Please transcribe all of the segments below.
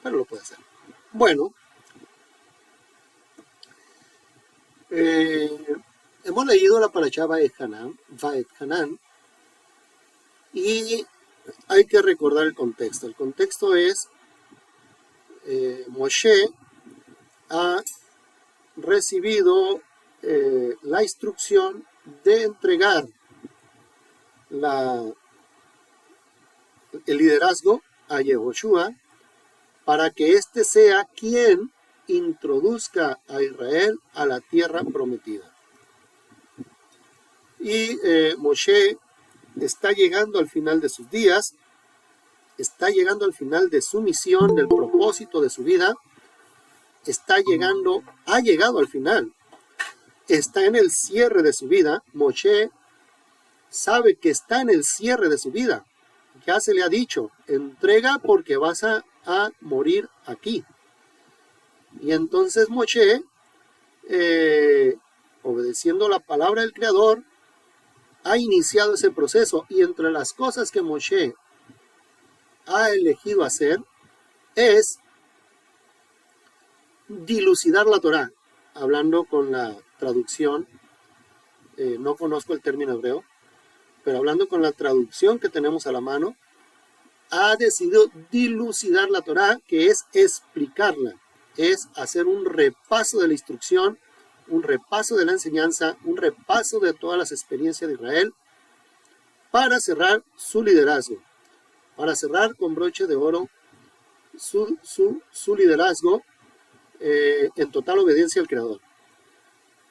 pero lo puede hacer. Bueno, hemos leído la parashá Vaet Hanan, y hay que recordar el contexto. El contexto es, Moshe ha recibido la instrucción de entregar el liderazgo a Yehoshua para que éste sea quien introduzca a Israel a la tierra prometida. Y Moshe está llegando al final de sus días, está llegando al final de su misión, del propósito de su vida, ha llegado al final, está en el cierre de su vida. Moshe sabe que está en el cierre de su vida. Ya se le ha dicho, entrega porque vas a morir aquí. Y entonces Moshe, obedeciendo la palabra del Creador, ha iniciado ese proceso. Y entre las cosas que Moshe ha elegido hacer es dilucidar la Torá. Hablando con la traducción, no conozco el término hebreo, pero hablando con la traducción que tenemos a la mano, ha decidido dilucidar la Torá, que es explicarla, es hacer un repaso de la instrucción, un repaso de la enseñanza, un repaso de todas las experiencias de Israel, para cerrar su liderazgo, para cerrar con broche de oro su liderazgo en total obediencia al Creador.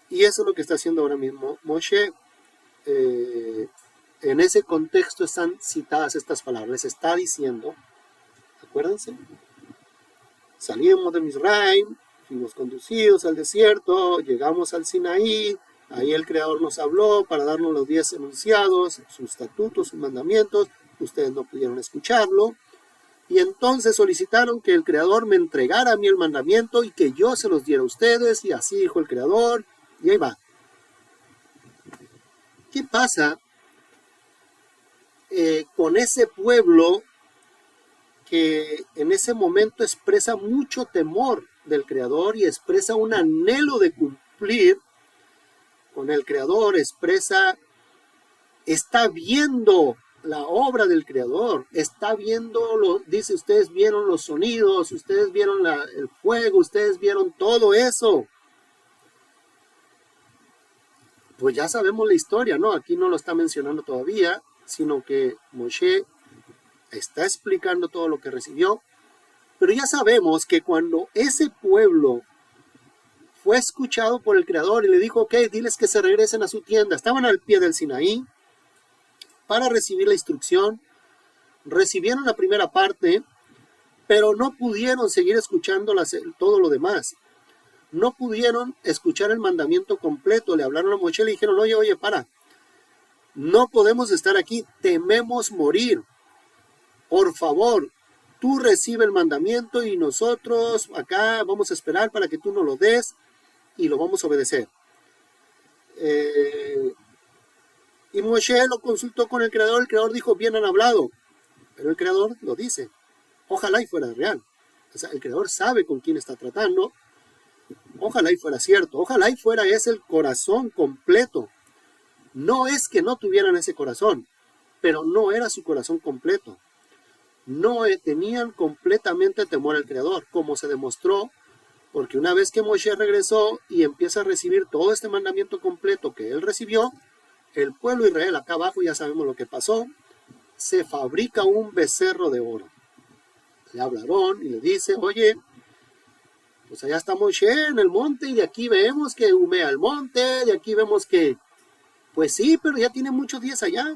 Y eso es lo que está haciendo ahora mismo Moshe. En ese contexto están citadas estas palabras. Les está diciendo, acuérdense, salimos de Misraim, fuimos conducidos al desierto, llegamos al Sinaí, ahí el Creador nos habló para darnos los 10 enunciados, sus estatutos, sus mandamientos, ustedes no pudieron escucharlo, y entonces solicitaron que el Creador me entregara a mí el mandamiento y que yo se los diera a ustedes, y así dijo el Creador, y ahí va. ¿Qué pasa con ese pueblo que en ese momento expresa mucho temor del Creador y expresa un anhelo de cumplir con el Creador, está viendo la obra del Creador, está viendo, dice, ustedes vieron los sonidos, ustedes vieron el fuego, ustedes vieron todo eso? Pues ya sabemos la historia, ¿no? Aquí no lo está mencionando todavía, sino que Moshe está explicando todo lo que recibió, pero ya sabemos que cuando ese pueblo fue escuchado por el Creador y le dijo, ok, diles que se regresen a su tienda, estaban al pie del Sinaí para recibir la instrucción, recibieron la primera parte, pero no pudieron seguir escuchando todo lo demás, no pudieron escuchar el mandamiento completo. Le hablaron a Moshe y le dijeron, oye, para, no podemos estar aquí, tememos morir. Por favor, tú recibe el mandamiento y nosotros acá vamos a esperar para que tú nos lo des y lo vamos a obedecer. Y Moshe lo consultó con el Creador dijo, bien han hablado, pero el Creador lo dice, ojalá y fuera real. O sea, el Creador sabe con quién está tratando, ojalá y fuera cierto, ojalá y fuera ese el corazón completo. No es que no tuvieran ese corazón, pero no era su corazón completo. No tenían completamente temor al Creador, como se demostró, porque una vez que Moshe regresó y empieza a recibir todo este mandamiento completo que él recibió, el pueblo de Israel, acá abajo ya sabemos lo que pasó, se fabrica un becerro de oro. Le habla Aarón y le dice, oye, pues allá está Moshe en el monte y de aquí vemos que humea el monte, de aquí vemos que, pues sí, pero ya tiene muchos días allá.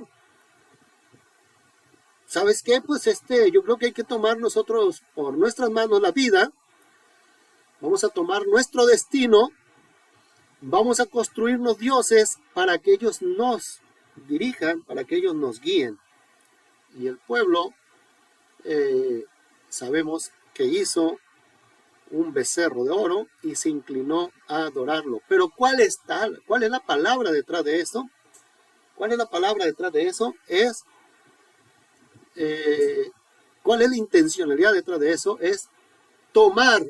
¿Sabes qué? Pues yo creo que hay que tomar nosotros por nuestras manos la vida, vamos a tomar nuestro destino, vamos a construirnos dioses para que ellos nos dirijan, para que ellos nos guíen. Y el pueblo, sabemos que hizo un becerro de oro y se inclinó a adorarlo. Pero ¿cuál es la palabra detrás de eso? ¿Cuál es la palabra detrás de eso? ¿Cuál es la intencionalidad detrás de eso? Es tomar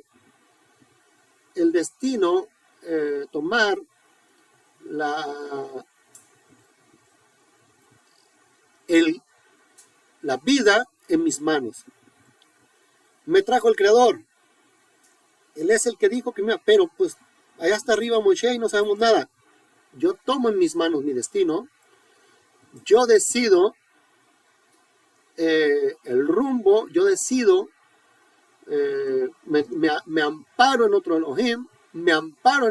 el destino, tomar la vida en mis manos. Me trajo el Creador. Él es el que dijo que pero pues allá está arriba Moshe y no sabemos nada. Yo tomo en mis manos mi destino. Yo decido el rumbo. Yo decido, me amparo en otro Elohim, me amparo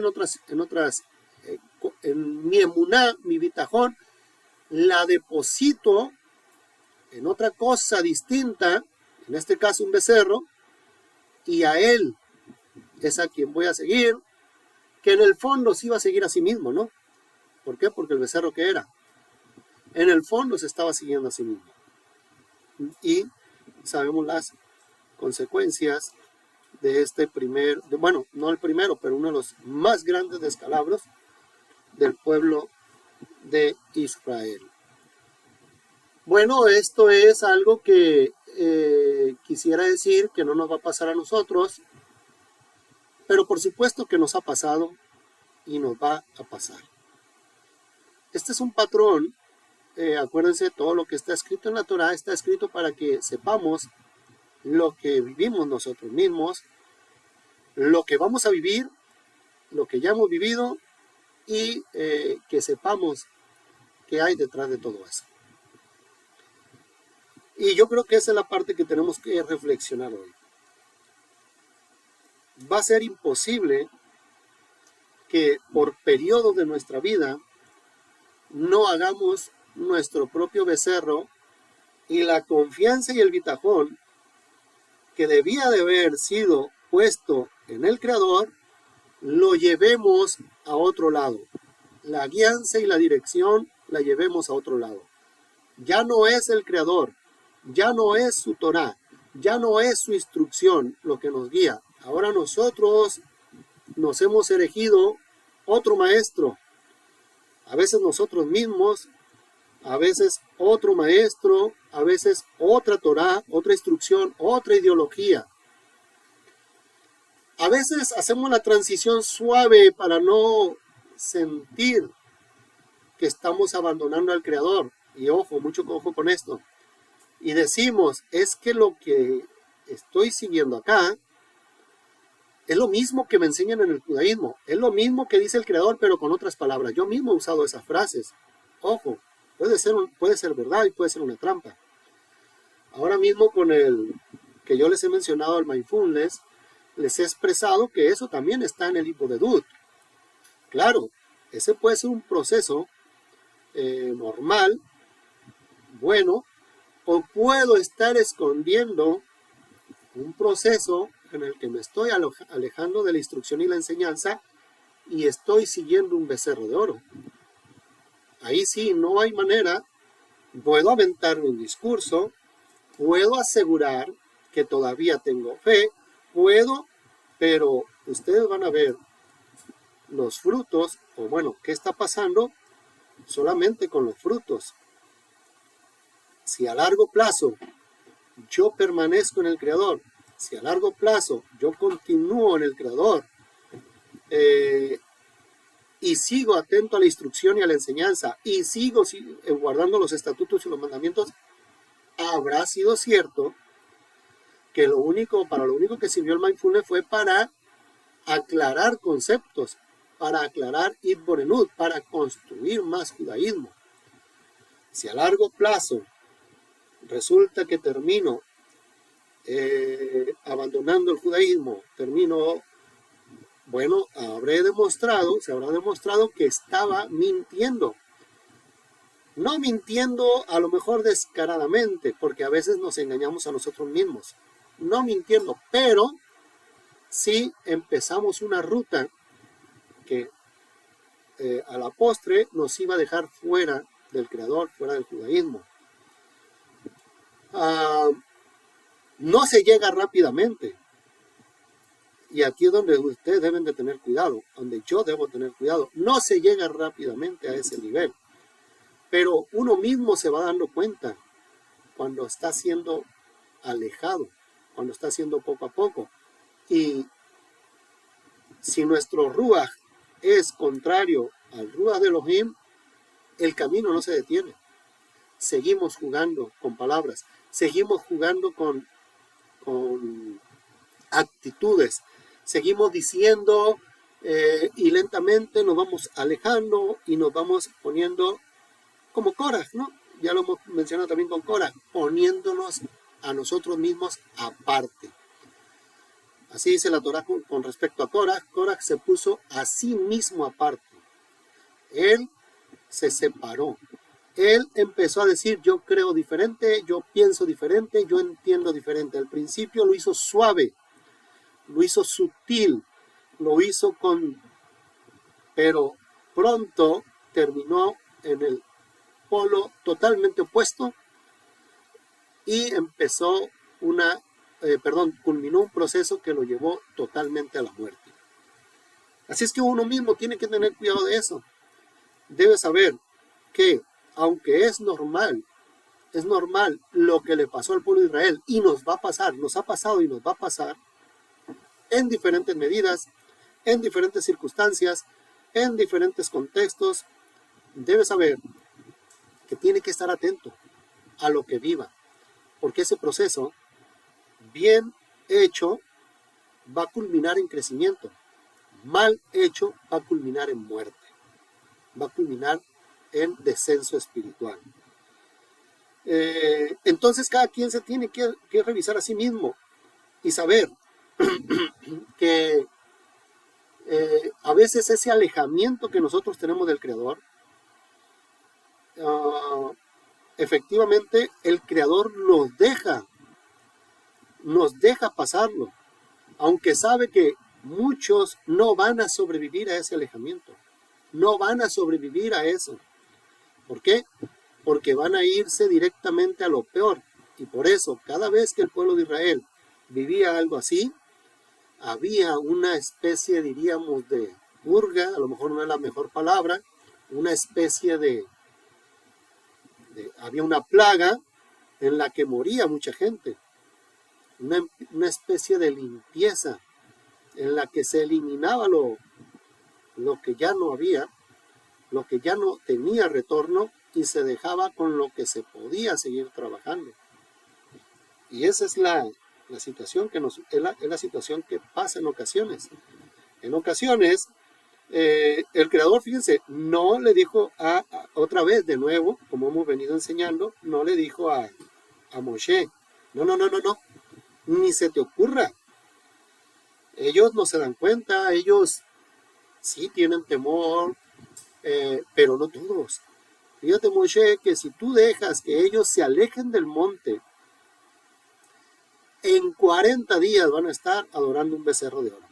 en mi emuná, mi bitajón, la deposito en otra cosa distinta, en este caso un becerro, y a él es a quien voy a seguir, que en el fondo sí va a seguir a sí mismo, ¿no? ¿Por qué? Porque el becerro que era, en el fondo se estaba siguiendo a sí mismo. Y sabemos las consecuencias de este bueno, no el primero, pero uno de los más grandes descalabros del pueblo de Israel. Bueno, esto es algo que quisiera decir que no nos va a pasar a nosotros, pero por supuesto que nos ha pasado y nos va a pasar. Este es un patrón, acuérdense, todo lo que está escrito en la Torah está escrito para que sepamos lo que vivimos nosotros mismos, lo que vamos a vivir, lo que ya hemos vivido y que sepamos qué hay detrás de todo eso. Y yo creo que esa es la parte que tenemos que reflexionar hoy. Va a ser imposible que por periodos de nuestra vida no hagamos nuestro propio becerro y la confianza y el bitajón que debía de haber sido puesto en el Creador, lo llevemos a otro lado. La guianza y la dirección la llevemos a otro lado. Ya no es el Creador, ya no es su Torah, ya no es su instrucción lo que nos guía. Ahora nosotros nos hemos elegido otro maestro. A veces nosotros mismos, a veces otro maestro, a veces otra Torah, otra instrucción, otra ideología. A veces hacemos la transición suave para no sentir que estamos abandonando al Creador. Y ojo, mucho ojo con esto. Y decimos, es que lo que estoy siguiendo acá es lo mismo que me enseñan en el judaísmo. Es lo mismo que dice el Creador, pero con otras palabras. Yo mismo he usado esas frases. Ojo, puede ser verdad y puede ser una trampa. Ahora mismo con el que yo les he mencionado, el mindfulness, les he expresado que eso también está en el libro de Dud. Claro, ese puede ser un proceso normal, bueno, o puedo estar escondiendo un proceso en el que me estoy alejando de la instrucción y la enseñanza y estoy siguiendo un becerro de oro. Ahí sí, no hay manera. Puedo aventarme un discurso, puedo asegurar que todavía tengo fe, pero ustedes van a ver los frutos, o bueno, ¿qué está pasando? Solamente con los frutos. Si a largo plazo yo permanezco en el Creador, si a largo plazo yo continúo en el Creador y sigo atento a la instrucción y a la enseñanza y sigo guardando los estatutos y los mandamientos, habrá sido cierto que para lo único que sirvió el mindfulness fue para aclarar conceptos, para aclarar Itborenut, para construir más judaísmo. Si a largo plazo resulta que termino abandonando el judaísmo, bueno, se habrá demostrado que estaba mintiendo. No mintiendo a lo mejor descaradamente, porque a veces nos engañamos a nosotros mismos. No mintiendo, pero sí empezamos una ruta que a la postre nos iba a dejar fuera del Creador, fuera del judaísmo. No se llega rápidamente. Y aquí es donde ustedes deben de tener cuidado, donde yo debo tener cuidado. No se llega rápidamente a ese nivel. Pero uno mismo se va dando cuenta cuando está siendo alejado, cuando está haciendo poco a poco. Y si nuestro Ruach es contrario al Ruach de Elohim, el camino no se detiene. Seguimos jugando con palabras, seguimos jugando con actitudes, seguimos diciendo y lentamente nos vamos alejando y nos vamos poniendo como Korah, ¿no? Ya lo hemos mencionado también con Korah, poniéndonos a nosotros mismos aparte. Así dice la Torá con respecto a Korah. Korah se puso a sí mismo aparte. Él se separó. Él empezó a decir, yo creo diferente, yo pienso diferente, yo entiendo diferente. Al principio lo hizo suave, lo hizo sutil, lo hizo pero pronto terminó en el polo totalmente opuesto y culminó un proceso que lo llevó totalmente a la muerte. Así es que uno mismo tiene que tener cuidado de eso. Debe saber que, aunque es normal lo que le pasó al pueblo de Israel y nos va a pasar, nos ha pasado y nos va a pasar en diferentes medidas, en diferentes circunstancias, en diferentes contextos. Debe saber que tiene que estar atento a lo que viva, porque ese proceso, bien hecho, va a culminar en crecimiento, mal hecho va a culminar en muerte, va a culminar en descenso espiritual. Entonces cada quien se tiene que revisar a sí mismo y saber que a veces ese alejamiento que nosotros tenemos del Creador, efectivamente el Creador nos deja pasarlo, aunque sabe que muchos no van a sobrevivir a ese alejamiento, no van a sobrevivir a eso. ¿Por qué? Porque van a irse directamente a lo peor. Y por eso, cada vez que el pueblo de Israel vivía algo así, había una especie, diríamos, de purga, a lo mejor no es la mejor palabra, una especie había una plaga en la que moría mucha gente, una especie de limpieza en la que se eliminaba lo que ya no había, lo que ya no tenía retorno, y se dejaba con lo que se podía seguir trabajando. Y esa es la situación es la situación que pasa en ocasiones. En ocasiones, el Creador, fíjense, no le dijo otra vez, de nuevo, como hemos venido enseñando, no le dijo a Moshe, no, ni se te ocurra. Ellos no se dan cuenta, ellos sí tienen temor, pero no todos. Fíjate, Moshe, que si tú dejas que ellos se alejen del monte, en 40 días van a estar adorando un becerro de oro.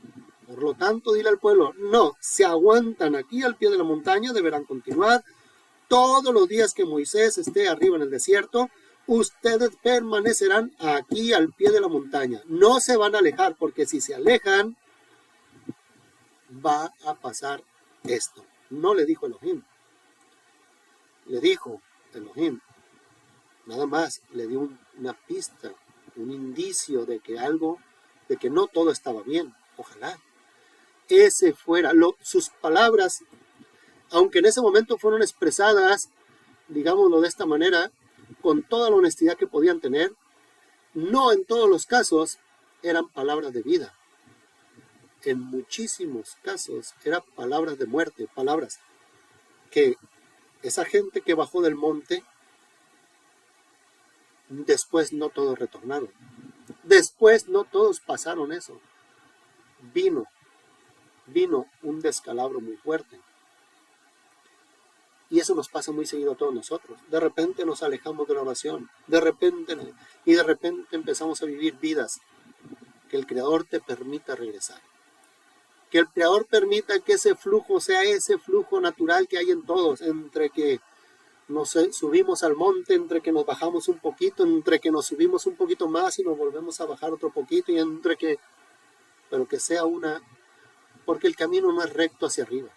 Por lo tanto, dile al pueblo, no, se aguantan aquí al pie de la montaña, deberán continuar. Todos los días que Moisés esté arriba en el desierto, ustedes permanecerán aquí al pie de la montaña. No se van a alejar, porque si se alejan, va a pasar esto. No le dijo Elohim. Le dijo Elohim. Nada más le dio una pista, un indicio de que no todo estaba bien. Ojalá ese fuera sus palabras, aunque en ese momento fueron expresadas, digámoslo de esta manera, con toda la honestidad que podían tener, no en todos los casos eran palabras de vida. En muchísimos casos eran palabras de muerte, palabras que esa gente que bajó del monte, después no todos retornaron. Después no todos pasaron eso. Vino un descalabro muy fuerte. Y eso nos pasa muy seguido a todos nosotros. De repente nos alejamos de la oración. De repente empezamos a vivir vidas que el Creador te permita regresar. Que el Creador permita que ese flujo sea ese flujo natural que hay en todos, entre que nos subimos al monte, entre que nos bajamos un poquito, entre que nos subimos un poquito más y nos volvemos a bajar otro poquito, y pero que sea porque el camino no es recto hacia arriba,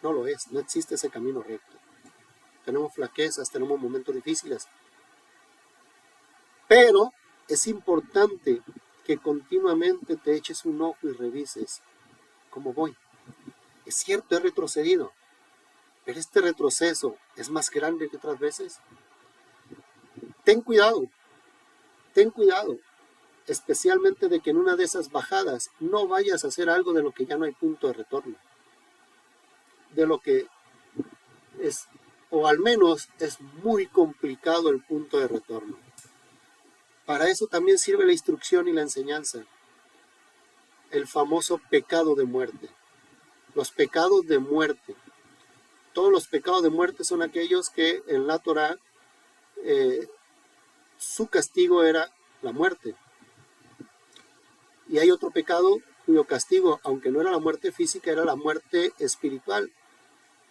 no lo es, no existe ese camino recto. Tenemos flaquezas, tenemos momentos difíciles, pero es importante que continuamente te eches un ojo y revises cómo voy. Es cierto, he retrocedido, pero este retroceso es más grande que otras veces. Ten cuidado, especialmente de que en una de esas bajadas no vayas a hacer algo de lo que ya no hay punto de retorno, de lo que es, o al menos es muy complicado el punto de retorno. Para eso también sirve la instrucción y la enseñanza, el famoso pecado de muerte, los pecados de muerte. Todos los pecados de muerte son aquellos que en la Torá su castigo era la muerte. Y hay otro pecado cuyo castigo, aunque no era la muerte física, era la muerte espiritual,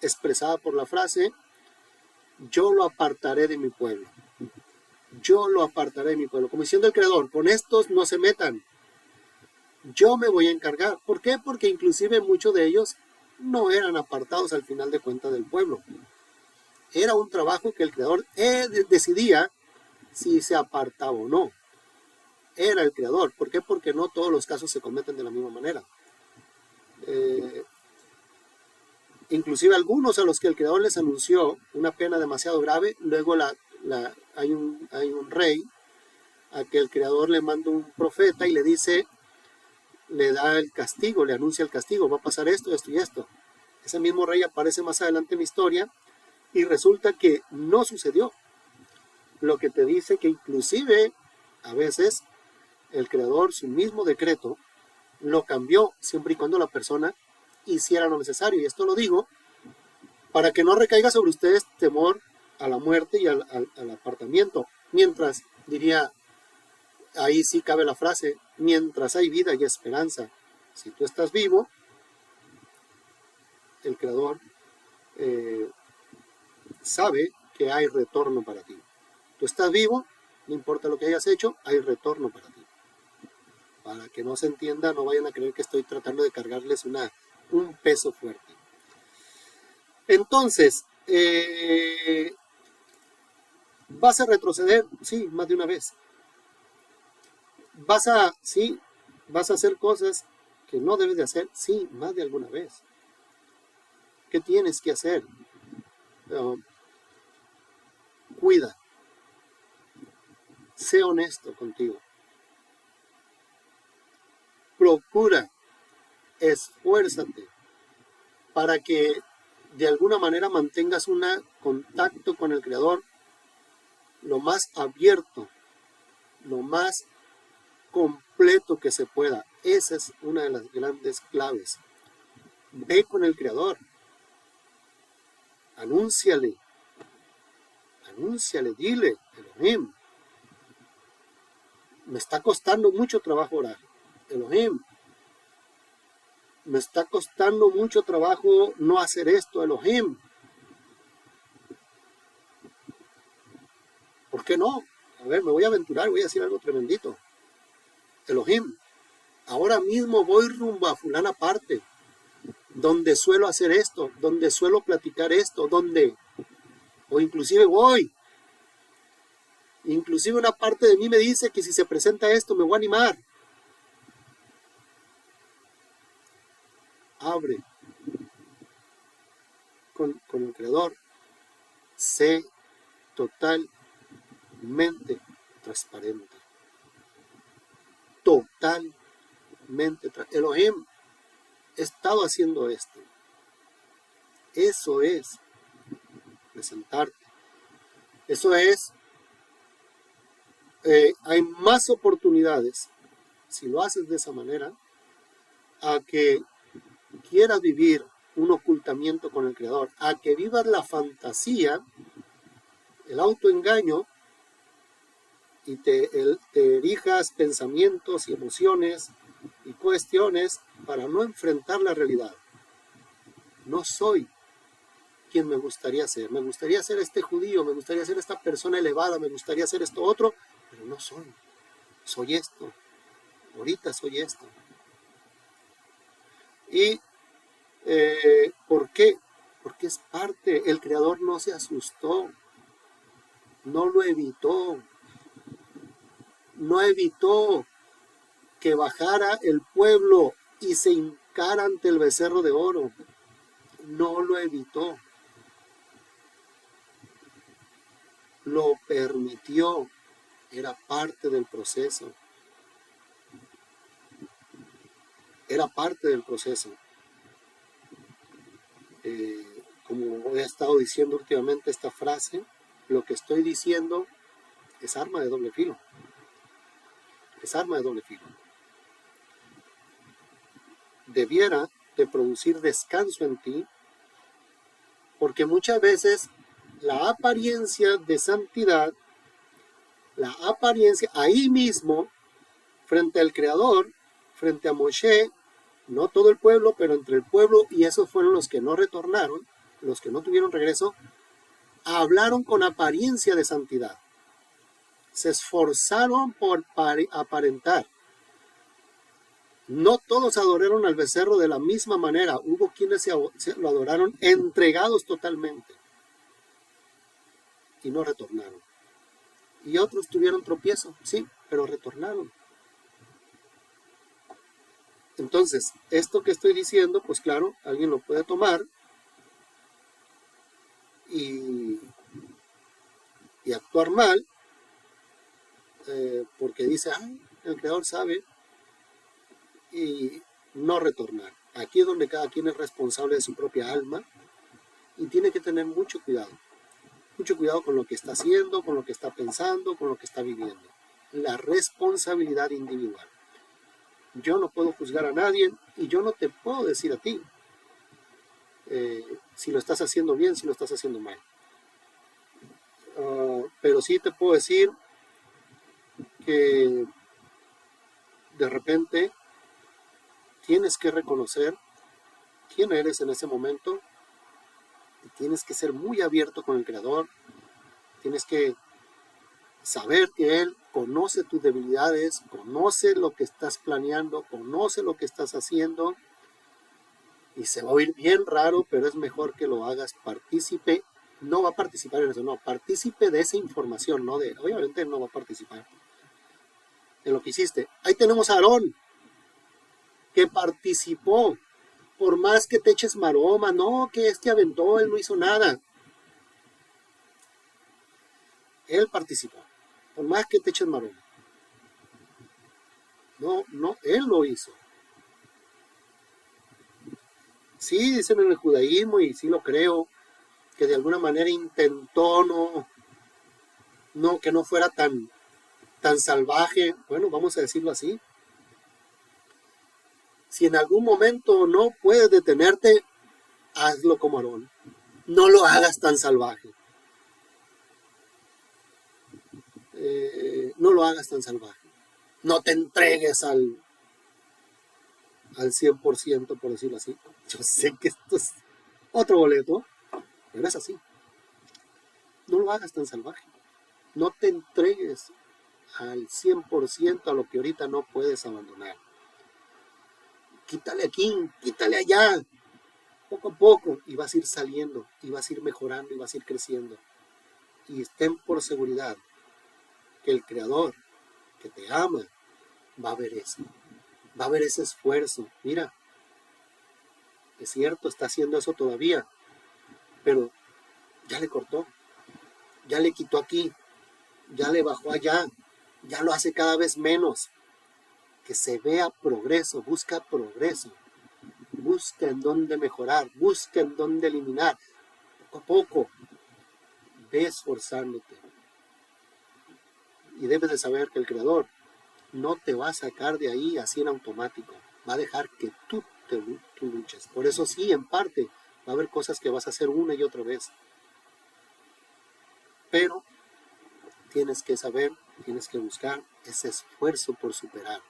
expresada por la frase, yo lo apartaré de mi pueblo. Yo lo apartaré de mi pueblo. Como diciendo el Creador, con estos no se metan. Yo me voy a encargar. ¿Por qué? Porque inclusive muchos de ellos no eran apartados al final de cuentas del pueblo. Era un trabajo que el Creador decidía si se apartaba o no. Era el Creador. ¿Por qué? Porque no todos los casos se cometen de la misma manera. Inclusive algunos a los que el Creador les anunció una pena demasiado grave, luego hay un rey a que el Creador le manda un profeta y le dice, le da el castigo, le anuncia el castigo, va a pasar esto, esto y esto. Ese mismo rey aparece más adelante en la historia y resulta que no sucedió. Lo que te dice que inclusive a veces el Creador, su mismo decreto, lo cambió siempre y cuando la persona hiciera lo necesario. Y esto lo digo para que no recaiga sobre ustedes temor a la muerte y al apartamiento. Mientras, diría, ahí sí cabe la frase, mientras hay vida y esperanza. Si tú estás vivo, el Creador sabe que hay retorno para ti. Tú estás vivo, no importa lo que hayas hecho, hay retorno para ti. Para que no se entienda, no vayan a creer que estoy tratando de cargarles un peso fuerte. Entonces, ¿vas a retroceder? Sí, más de una vez. ¿Vas a hacer cosas que no debes de hacer? Sí, más de alguna vez. ¿Qué tienes que hacer? Cuida. Sé honesto contigo. Procura, esfuérzate para que de alguna manera mantengas un contacto con el Creador lo más abierto, lo más completo que se pueda. Esa es una de las grandes claves. Ve con el Creador. Anúnciale, dile, Elohim, me está costando mucho trabajo orar. Elohim, me está costando mucho trabajo no hacer esto. Elohim, ¿por qué no? A ver, me voy a aventurar, voy a decir algo tremendito. Elohim, ahora mismo voy rumbo a fulana parte, donde suelo hacer esto, donde suelo platicar esto, o inclusive voy. Inclusive una parte de mí me dice que si se presenta esto me voy a animar. Abre con el Creador. Sé totalmente transparente. Totalmente transparente. Elohim, he estado haciendo esto. Eso es presentarte. Eso es, hay más oportunidades, si lo haces de esa manera, a que quieras vivir un ocultamiento con el Creador, a que vivas la fantasía, el autoengaño, y te erijas pensamientos y emociones y cuestiones para no enfrentar la realidad. No soy quien me gustaría ser. Me gustaría ser este judío, me gustaría ser esta persona elevada, me gustaría ser esto otro, pero no soy. Soy esto. Ahorita soy esto. ¿Y por qué? Porque es parte. El Creador no se asustó, no lo evitó, no evitó que bajara el pueblo y se hincara ante el becerro de oro. No lo evitó, lo permitió, era parte del proceso, era parte del proceso. Como he estado diciendo últimamente esta frase, lo que estoy diciendo es arma de doble filo, es arma de doble filo. Debiera de producir descanso en ti, porque muchas veces la apariencia de santidad, la apariencia ahí mismo, frente al Creador, frente a Moshe, no todo el pueblo, pero entre el pueblo, y esos fueron los que no retornaron, los que no tuvieron regreso, hablaron con apariencia de santidad. Se esforzaron por aparentar. No todos adoraron al becerro de la misma manera. Hubo quienes lo adoraron entregados totalmente y no retornaron. Y otros tuvieron tropiezo, sí, pero retornaron. Entonces, esto que estoy diciendo, pues claro, alguien lo puede tomar y actuar mal, porque dice, el Creador sabe, y no retornar. Aquí es donde cada quien es responsable de su propia alma y tiene que tener mucho cuidado con lo que está haciendo, con lo que está pensando, con lo que está viviendo. La responsabilidad individual. Yo no puedo juzgar a nadie y yo no te puedo decir a ti si lo estás haciendo bien, si lo estás haciendo mal. Pero sí te puedo decir que de repente tienes que reconocer quién eres en ese momento y tienes que ser muy abierto con el Creador. Tienes que saber que Él conoce tus debilidades, conoce lo que estás planeando, conoce lo que estás haciendo, y se va a oír bien raro, pero es mejor que lo hagas partícipe. No va a participar en eso, no, partícipe de esa información, no de, obviamente no va a participar en lo que hiciste. Ahí tenemos a Aarón, que participó, por más que te eches maroma, no, que aventó, él no hizo nada. Él participó, por más que te eches maroma. No, él lo hizo. Sí, dicen en el judaísmo, y sí lo creo, que de alguna manera intentó que no fuera tan salvaje, bueno, vamos a decirlo así. Si en algún momento no puedes detenerte, hazlo como Aarón. No lo hagas tan salvaje. No lo hagas tan salvaje. No te entregues al 100%, por decirlo así. Yo sé que esto es otro boleto, pero es así. No lo hagas tan salvaje. No te entregues al 100% a lo que ahorita no puedes abandonar. Quítale aquí, quítale allá, poco a poco, y vas a ir saliendo, y vas a ir mejorando, y vas a ir creciendo. Y estén por seguridad que el Creador, que te ama, va a ver eso. Va a ver ese esfuerzo. Mira, es cierto, está haciendo eso todavía, pero ya le cortó, ya le quitó aquí, ya le bajó allá, ya lo hace cada vez menos. Que se vea progreso, busca en dónde mejorar, busca en dónde eliminar, poco a poco, ve esforzándote. Y debes de saber que el Creador no te va a sacar de ahí así en automático, va a dejar que tú luches. Por eso sí, en parte, va a haber cosas que vas a hacer una y otra vez. Pero tienes que saber, tienes que buscar ese esfuerzo por superar,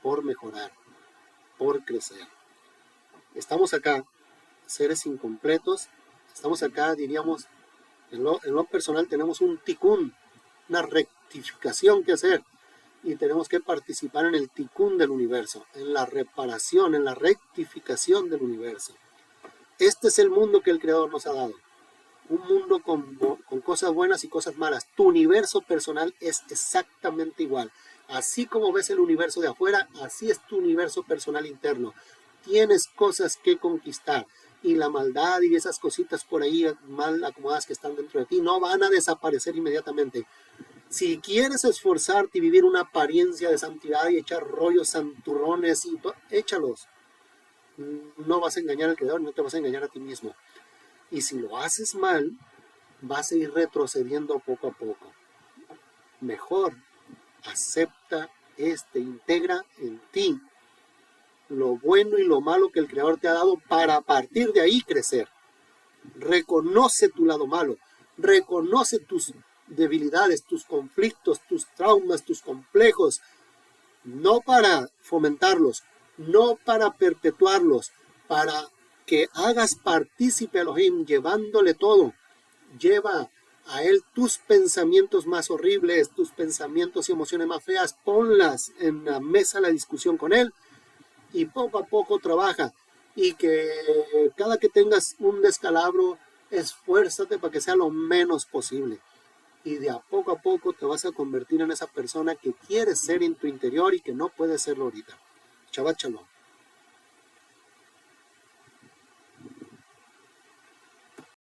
por mejorar, por crecer. Estamos acá, seres incompletos, estamos acá, diríamos, en lo personal tenemos un tikkun, una rectificación que hacer, y tenemos que participar en el tikkun del universo, en la reparación, en la rectificación del universo. Este es el mundo que el Creador nos ha dado, un mundo con cosas buenas y cosas malas. Tu universo personal es exactamente igual. Así como ves el universo de afuera, así es tu universo personal interno. Tienes cosas que conquistar y la maldad y esas cositas por ahí mal acomodadas que están dentro de ti no van a desaparecer inmediatamente. Si quieres esforzarte y vivir una apariencia de santidad y echar rollos santurrones, échalos. No vas a engañar al Creador, no te vas a engañar a ti mismo. Y si lo haces mal, vas a ir retrocediendo poco a poco. Mejor acepta, integra en ti lo bueno y lo malo que el Creador te ha dado para a partir de ahí crecer. Reconoce tu lado malo, reconoce tus debilidades, tus conflictos, tus traumas, tus complejos, no para fomentarlos, no para perpetuarlos, para que hagas partícipe a Elohim llevándole todo. Lleva a él tus pensamientos más horribles, tus pensamientos y emociones más feas, ponlas en la mesa de la discusión con él y poco a poco trabaja. Y que cada que tengas un descalabro, esfuérzate para que sea lo menos posible. Y de a poco te vas a convertir en esa persona que quieres ser en tu interior y que no puedes serlo ahorita. Shabbat shalom.